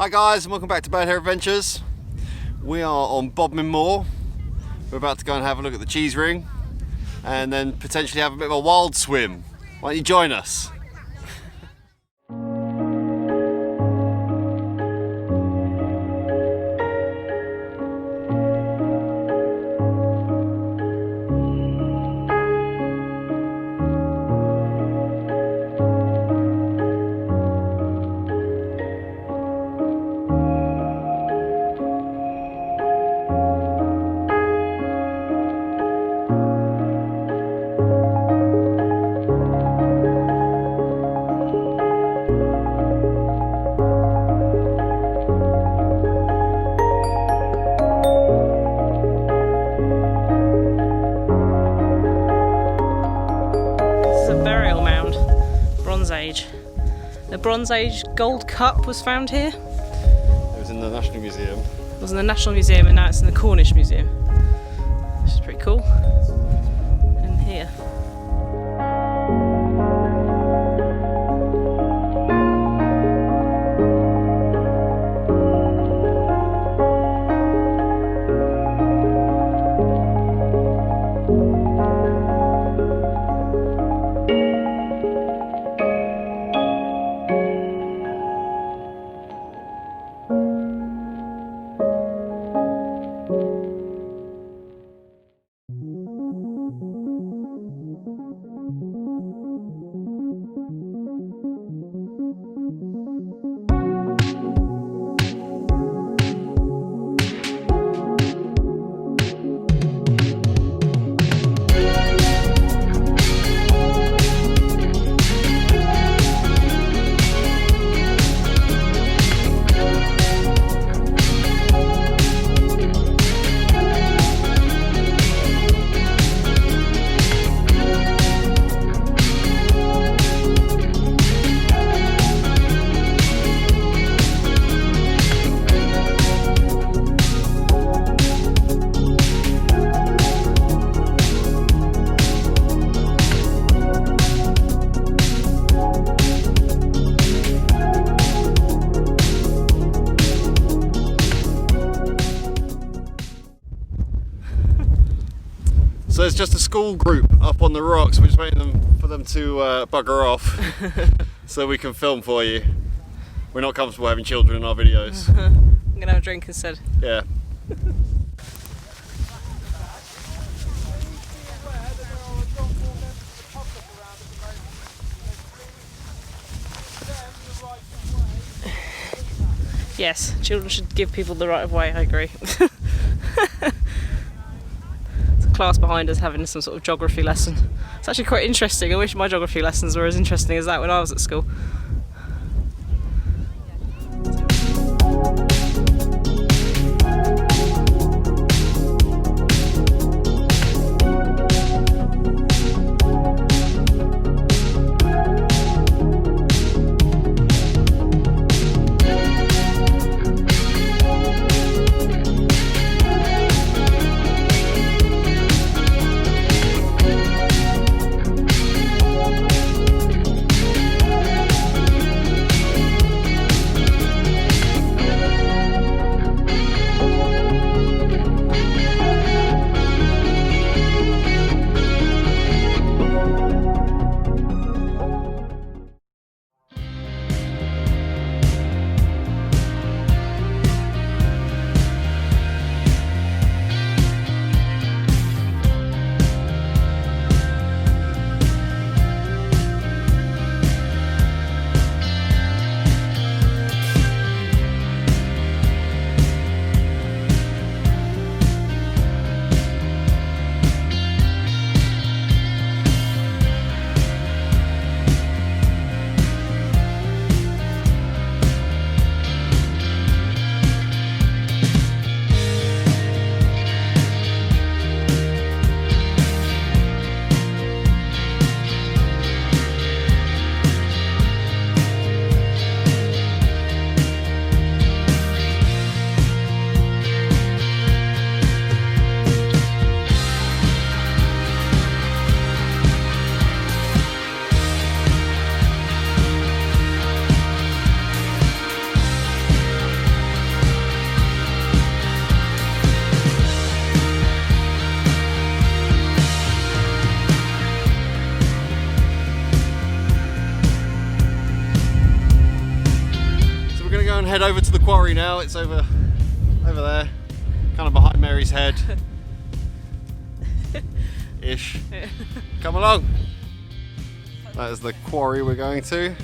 Hi guys, and welcome back to Bad Hair Adventures. We are on Bodmin Moor. We're about to go and have a look at the Cheesewring and then potentially have a bit of a wild swim. Why don't you join us? The Bronze Age gold cup was found here. It was in the National Museum. It was in the National Museum and now it's in the Cornish Museum. Which is pretty cool. And here. So it's just a school group up on the rocks. We're just waiting for them to bugger off so we can film for you. We're not comfortable having children in our videos. I'm gonna have a drink instead. Yeah. Yes, children should give people the right of way, I agree. Class behind us having some sort of geography lesson. It's actually quite interesting. I wish my geography lessons were as interesting as that when I was at school. head over to the quarry now. It's over there, kind of behind Mary's head. Ish. Come along. That is the quarry we're going to.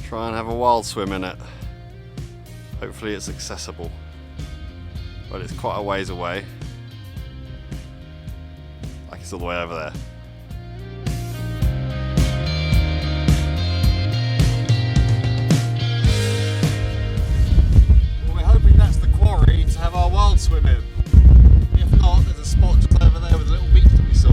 Try and have a wild swim in it. Hopefully it's accessible. But it's quite a ways away. Like it's all the way over there. Well, we're hoping that's the quarry to have our wild swim in. If not, there's a spot just over there with a little beach that we saw.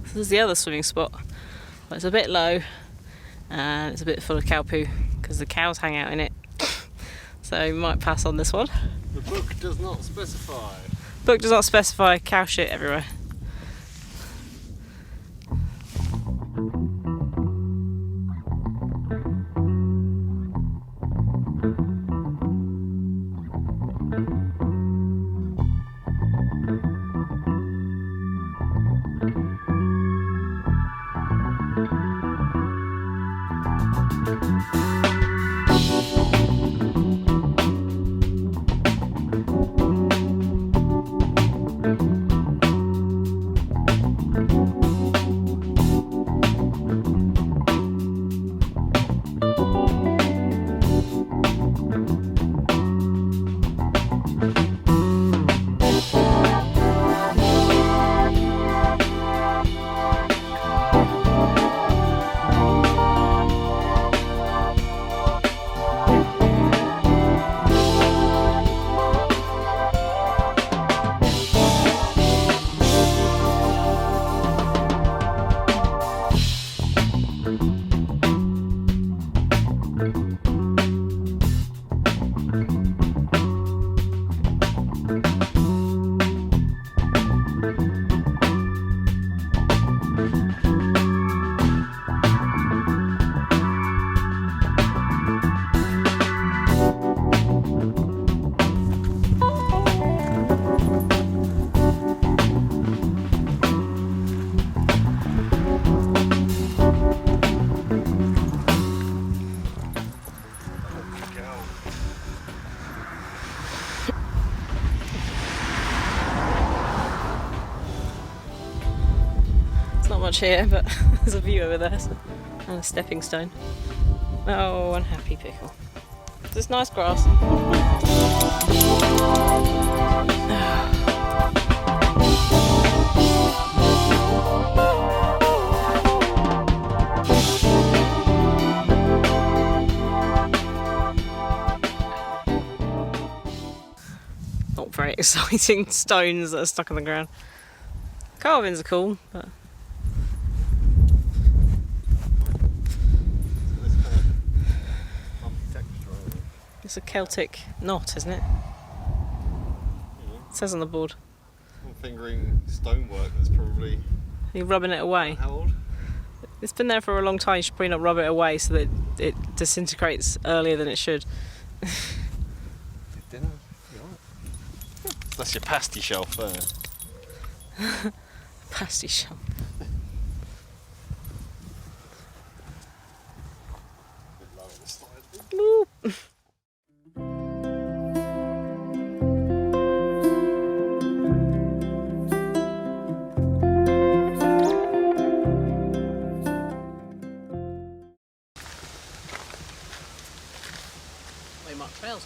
This is the other swimming spot. Well, it's a bit low and it's a bit full of cow poo because the cows hang out in it. So we might pass on this one. The book does not specify. Book does not specify cow shit everywhere. Much here, but there's a view over there, so, and a stepping stone. Oh, unhappy pickle. This nice grass. Not very exciting stones that are stuck in the ground. Carvings are cool, but it's a Celtic knot, isn't it? It says on the board. I'm fingering stonework that's probably... You're rubbing it away. How old? It's been there for a long time. You should probably not rub it away so that it disintegrates earlier than it should. Dinner? You alright? That's your pasty shelf there. Pasty shelf. Woo. Trails.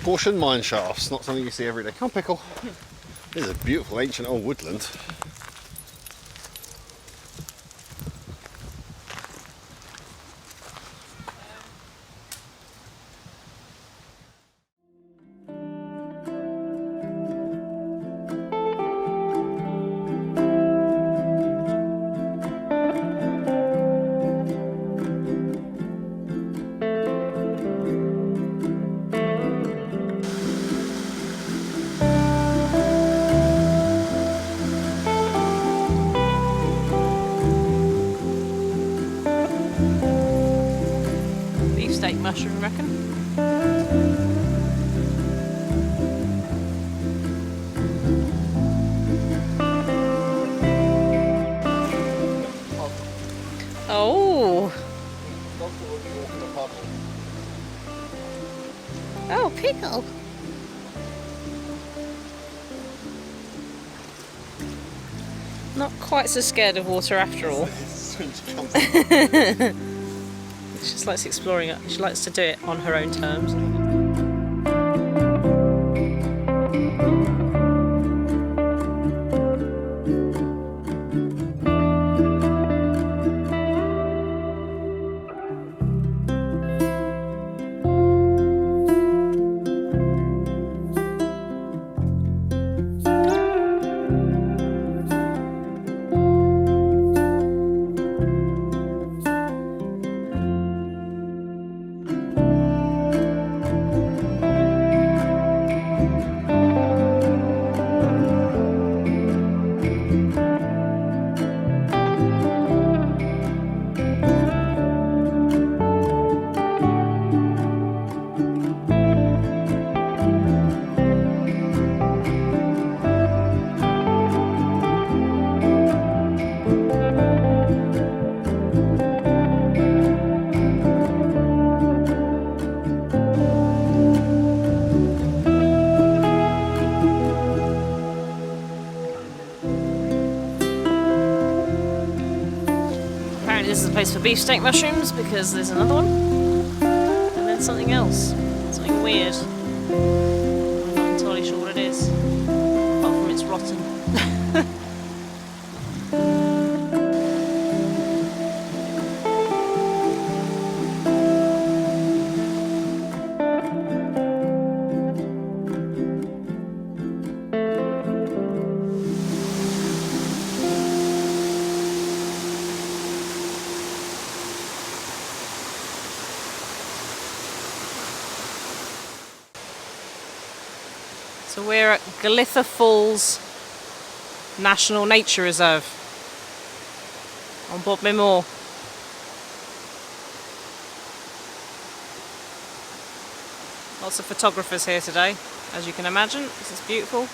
Portion mine shafts, not something you see every day. Come on, pickle. This is a beautiful ancient old woodland. mushroom, I reckon. Oh! Oh, pickle! Not quite so scared of water after all. She just likes exploring it. She likes to do it on her own terms. This is a place for beefsteak mushrooms because there's another one. And then something else. Something weird. I'm not entirely sure what it is. Apart from it's rotten. So we're at Golitha Falls National Nature Reserve on Bodmin Moor. Lots of photographers here today, as you can imagine. This is beautiful.